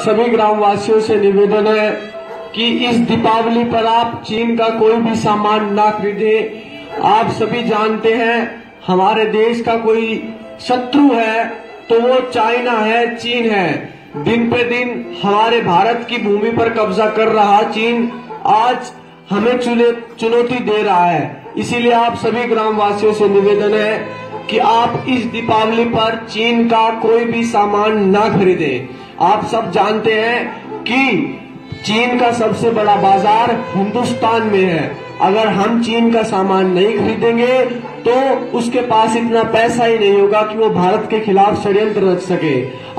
सभी ग्रामवासियों से निवेदन है कि इस दीपावली पर आप चीन का कोई भी सामान ना खरीदें। आप सभी जानते हैं हमारे देश का कोई शत्रु है तो वो चाइना है, चीन है। दिन पे दिन हमारे भारत की भूमि पर कब्जा कर रहा चीन आज हमें चुनौती दे रहा है। इसीलिए आप सभी ग्रामवासियों से निवेदन है कि आप इस दीपावली पर चीन का कोई भी सामान ना खरीदें। आप सब जानते हैं कि चीन का सबसे बड़ा बाजार हिंदुस्तान में है। अगर हम चीन का सामान नहीं खरीदेंगे तो उसके पास इतना पैसा ही नहीं होगा कि वो भारत के खिलाफ षड्यंत्र रच सके।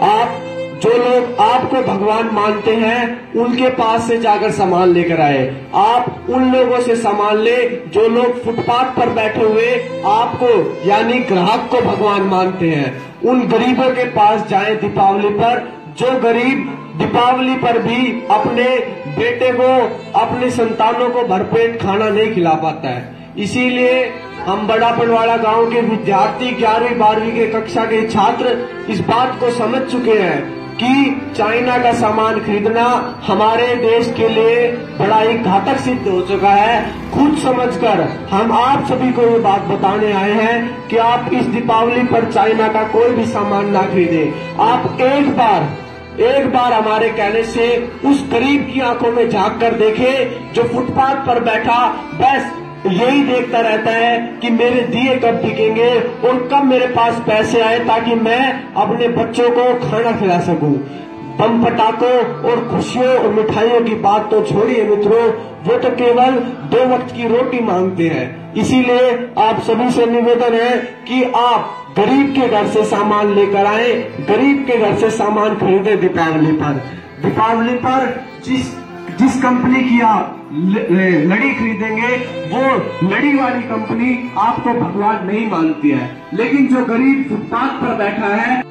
आप जो लोग आपको भगवान मानते हैं उनके पास से जाकर सामान लेकर आए। आप उन लोगों से सामान ले जो लोग फुटपाथ पर बैठे हुए आपको यानी ग्राहक को भगवान मानते हैं। उन गरीबों के पास जाएं दीपावली पर, जो गरीब दीपावली पर भी अपने बेटे को, अपने संतानों को भरपेट खाना नहीं खिला पाता है। इसीलिए हम बड़ा पनवाड़ा गांव के विद्यार्थी 11वीं 12वीं के कक्षा के छात्र इस बात को समझ चुके हैं कि चाइना का सामान खरीदना हमारे देश के लिए बड़ा ही घातक सिद्ध हो चुका है। खुद समझकर हम आप सभी को ये बात बताने आए हैं कि आप इस दीपावली पर चाइना का कोई भी सामान ना खरीदें। आप एक बार हमारे कहने से उस गरीब की आंखों में झांक कर देखें जो फुटपाथ पर बैठा बस यही देखता रहता है कि मेरे दिए कब बिकेंगे और कब मेरे पास पैसे आए ताकि मैं अपने बच्चों को खाना खिला सकूं। बम पटाखों और खुशियों और मिठाइयों की बात तो छोड़िए मित्रों, वो तो केवल 2 वक्त की रोटी मांगते हैं। इसीलिए आप सभी से निवेदन है कि आप गरीब के घर से सामान लेकर आए, गरीब के घर से सामान खरीदे। दीपावली पर जिस कंपनी की आप लड़ी खरीदेंगे वो लड़ी वाली कंपनी आपको भगवान नहीं मानती है, लेकिन जो गरीब फुटपाथ पर बैठा है